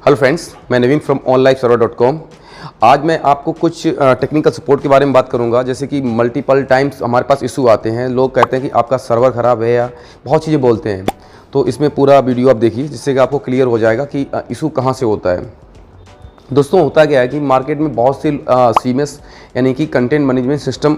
Hello friends, मैं नवीन from onlineserver.com। आज मैं आपको कुछ टेक्निकल सपोर्ट के बारे में बात करूंगा। जैसे कि मल्टीपल टाइम्स हमारे पास इशू आते हैं, लोग कहते हैं कि आपका सर्वर ख़राब है या बहुत चीज़ें बोलते हैं। तो इसमें पूरा वीडियो आप देखिए जिससे कि आपको क्लियर हो जाएगा कि इशू कहाँ से होता है। दोस्तों, होता क्या है कि मार्केट में बहुत सी सीएमएस यानी कि कंटेंट मैनेजमेंट सिस्टम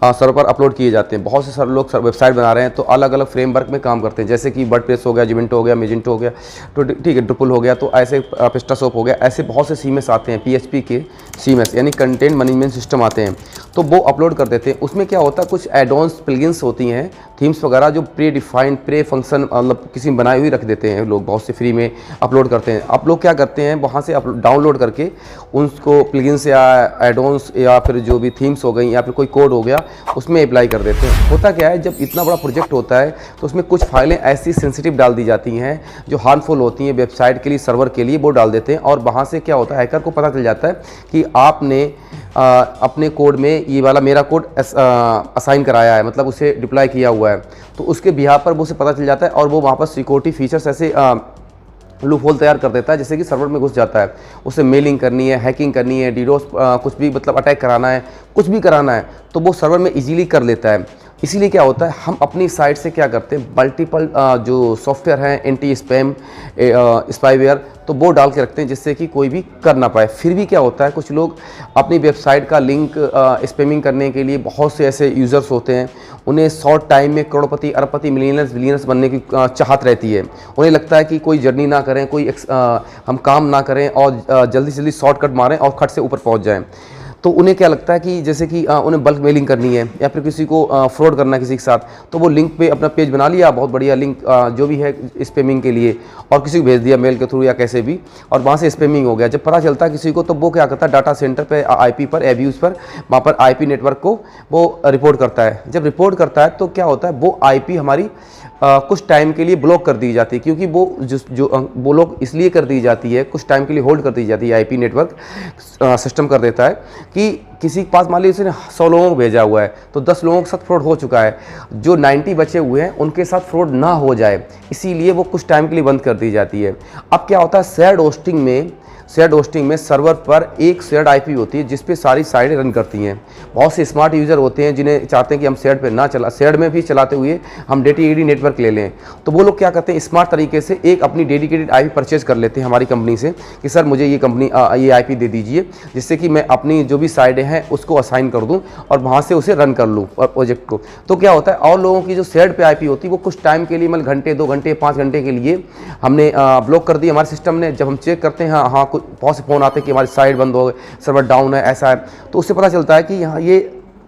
सर्वर पर अपलोड किए जाते हैं। बहुत से लोग वेबसाइट बना रहे हैं तो अलग अलग फ्रेमवर्क में काम करते हैं, जैसे कि वर्डप्रेस हो गया, जिवेंटो हो गया, मेजेंटो हो गया, तो ठीक है, ड्रुपल हो गया, तो ऐसे पिस्टासोप हो गया, ऐसे बहुत से सीएमएस आते हैं। पीएचपी के सीएमएस यानी कंटेंट मैनेजमेंट सिस्टम आते हैं, तो वो अपलोड कर देते हैं। उसमें क्या होता है, कुछ एडॉन्स प्लगइन्स होती हैं, थीम्स वगैरह जो प्री डिफाइंड प्री फंक्शन मतलब किसी बनाई हुई रख देते हैं। लोग बहुत से फ्री में अपलोड करते हैं। आप लोग क्या करते हैं, वहाँ से डाउनलोड करके उनको प्लगइन्स या एडॉन्स या फिर जो भी थीम्स हो गई या फिर कोई कोड हो गया उसमें अप्लाई कर देते हैं। होता क्या है, जब इतना बड़ा प्रोजेक्ट होता है तो उसमें कुछ फाइलें ऐसी सेंसिटिव डाल दी जाती हैं जो हार्मफुल होती हैं वेबसाइट के लिए, सर्वर के लिए, वो डाल देते हैं। और वहाँ से क्या होता है, हैकर को पता चल जाता है कि आपने अपने कोड में ये वाला मेरा कोड असाइन कराया है, मतलब उसे डिप्लॉय किया हुआ है, तो उसके बिहाफ पर वो उसे पता चल जाता है और वो वहाँ पर सिक्योरिटी फीचर्स ऐसे लूप होल तैयार कर देता है, जैसे कि सर्वर में घुस जाता है। उसे मेलिंग करनी है, हैकिंग करनी है, डीडोस कुछ भी मतलब अटैक कराना है, कुछ भी कराना है, तो वो सर्वर में इजीली कर लेता है। इसीलिए क्या होता है, हम अपनी साइट से क्या करते हैं, मल्टीपल जो सॉफ्टवेयर हैं, एंटी स्पैम स्पाईवेयर, तो वो डाल के रखते हैं जिससे कि कोई भी कर ना पाए। फिर भी क्या होता है, कुछ लोग अपनी वेबसाइट का लिंक स्पैमिंग करने के लिए, बहुत से ऐसे यूज़र्स होते हैं, उन्हें शॉर्ट टाइम में करोड़पति, अरबपति, मिलियनर्स बनने की चाहत रहती है। उन्हें लगता है कि कोई जर्नी ना करें, कोई हम काम ना करें और जल्दी से जल्दी शॉर्टकट मारें और खट से ऊपर पहुंच जाएं। तो उन्हें क्या लगता है कि जैसे कि उन्हें बल्क मेलिंग करनी है या फिर किसी को फ्रॉड करना है किसी के साथ, तो वो लिंक पे अपना पेज बना लिया, बहुत बढ़िया लिंक जो भी है स्पैमिंग के लिए, और किसी को भेज दिया मेल के थ्रू या कैसे भी, और वहाँ से स्पैमिंग हो गया। जब पता चलता है किसी को, तो वो क्या करता है, डाटा सेंटर पे आईपी पर, एब्यूज़ पर, वहाँ पर आईपी नेटवर्क को वो रिपोर्ट करता है। जब रिपोर्ट करता है तो क्या होता है, वो आईपी हमारी कुछ टाइम के लिए ब्लॉक कर दी जाती है, क्योंकि वो ब्लॉक इसलिए कर दी जाती है, कुछ टाइम के लिए होल्ड कर दी जाती है। आईपी नेटवर्क सिस्टम कर देता है कि किसी के पास मान लीजिए उसने 100 लोगों को भेजा हुआ है, तो 10 लोगों के साथ फ्रॉड हो चुका है, जो 90 बचे हुए हैं उनके साथ फ्रॉड ना हो जाए, इसीलिए वो कुछ टाइम के लिए बंद कर दी जाती है। अब क्या होता है, शेयर्ड होस्टिंग में सर्वर पर एक शेयर्ड आईपी होती है जिस पे सारी साइटें रन करती हैं। बहुत से स्मार्ट यूज़र होते हैं जिन्हें चाहते हैं कि हम शेयर्ड पे ना शेयर्ड में भी चलाते हुए हम डेडिकेटेड नेटवर्क ले लें, तो वो लोग क्या करते हैं, स्मार्ट तरीके से एक अपनी डेडिकेटेड आईपी परचेज कर लेते हैं हमारी कंपनी से कि सर मुझे ये कंपनी ये आईपी दे दीजिए, जिससे कि मैं अपनी जो भी साइटें हैं उसको असाइन कर दूँ और वहाँ से उसे रन कर लूँ प्रोजेक्ट को। तो क्या होता है, और लोगों की जो शेयर्ड पे आईपी होती है वो कुछ टाइम के लिए, मतलब घंटे, 2 घंटे, 5 घंटे के लिए हमने ब्लॉक कर दी हमारे सिस्टम ने। जब हम चेक करते हैं, हाँ कुछ बहुत से फ़ोन आते हैं कि हमारी साइट बंद हो गई, सर्वर डाउन है, ऐसा है, तो उससे पता चलता है कि यहाँ ये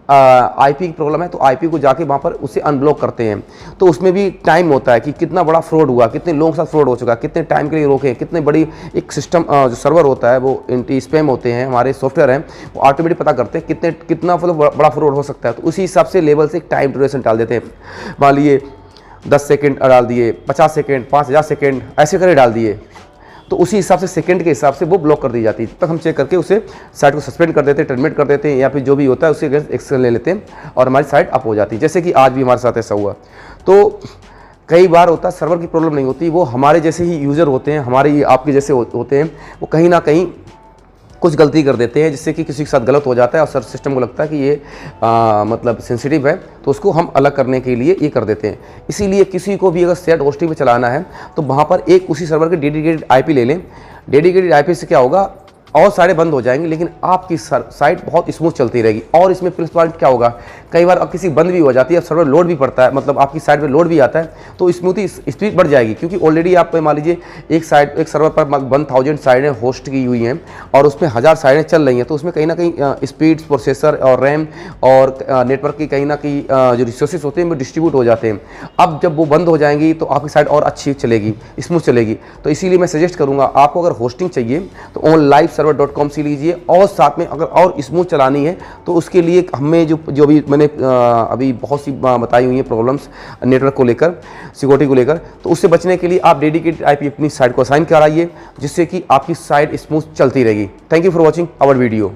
आईपी की प्रॉब्लम है, तो आईपी को जाके वहाँ पर उसे अनब्लॉक करते हैं। तो उसमें भी टाइम होता है कि कितना बड़ा फ्रॉड हुआ, कितने लोगों के साथ फ्रॉड हो चुका, कितने टाइम के लिए रोके, कितने बड़ी एक सिस्टम जो सर्वर होता है, वो एंटी स्पैम होते हैं, हमारे सॉफ्टवेयर हैं, वो ऑटोमेटिक पता करते हैं कितना मतलब बड़ा फ्रॉड हो सकता है। तो उसी हिसाब से लेवल से एक टाइम ड्यूरेशन डाल देते हैं। मान लिए 10 सेकेंड डाल दिए, 50 सेकेंड, 5000 सेकेंड, ऐसे करके डाल दिए, तो उसी हिसाब से सेकंड के हिसाब से वो ब्लॉक कर दी जाती है। तब तक हम चेक करके उसे साइट को सस्पेंड कर देते हैं, टर्मिनेट कर देते हैं, या फिर जो भी होता है उससे एक्शन ले लेते हैं और हमारी साइट अप हो जाती है। जैसे कि आज भी हमारे साथ ऐसा हुआ। तो कई बार होता है सर्वर की प्रॉब्लम नहीं होती, वो हमारे जैसे ही यूज़र होते हैं, हमारे आपके जैसे होते हैं, वो कहीं ना कहीं कुछ गलती कर देते हैं जिससे कि किसी के साथ गलत हो जाता है और सर सिस्टम को लगता है कि ये मतलब सेंसिटिव है, तो उसको हम अलग करने के लिए ये कर देते हैं। इसीलिए किसी को भी अगर शेयर्ड होस्टिंग में चलाना है तो वहाँ पर एक उसी सर्वर के डेडिकेटेड आईपी ले लें। डेडिकेटेड आईपी से क्या होगा, और सारे बंद हो जाएंगे लेकिन आपकी साइट बहुत स्मूथ चलती रहेगी। और इसमें प्लस पॉइंट क्या होगा, कई बार अब किसी बंद भी हो जाती है, सर्वर लोड भी पड़ता है, मतलब आपकी साइट में लोड भी आता है, तो स्मूथी स्पीड बढ़ जाएगी, क्योंकि ऑलरेडी आप मान लीजिए एक सर्वर पर 1000 साइटें होस्ट की हुई हैं और उसमें 1000 साइटें चल रही हैं, तो उसमें कहीं ना कहीं स्पीड, प्रोसेसर और रैम और नेटवर्क की कहीं ना कहीं जो रिसोर्सेज होते हैं वो डिस्ट्रीब्यूट हो जाते हैं। अब जब वो बंद हो जाएंगी तो आपकी साइट और अच्छी चलेगी, स्मूथ चलेगी। तो इसीलिए मैं सजेस्ट करूँगा, आपको अगर होस्टिंग चाहिए तो onlineserver.com से लीजिए, और साथ में अगर और स्मूथ चलानी है तो उसके लिए हमें जो भी मैंने अभी बहुत सी बताई हुई हैं प्रॉब्लम्स नेटवर्क को लेकर, सिक्योरिटी को लेकर, तो उससे बचने के लिए आप डेडिकेटेड आईपी अपनी साइट को असाइन कराइए, जिससे कि आपकी साइट स्मूथ चलती रहेगी। Thank you for watching our video.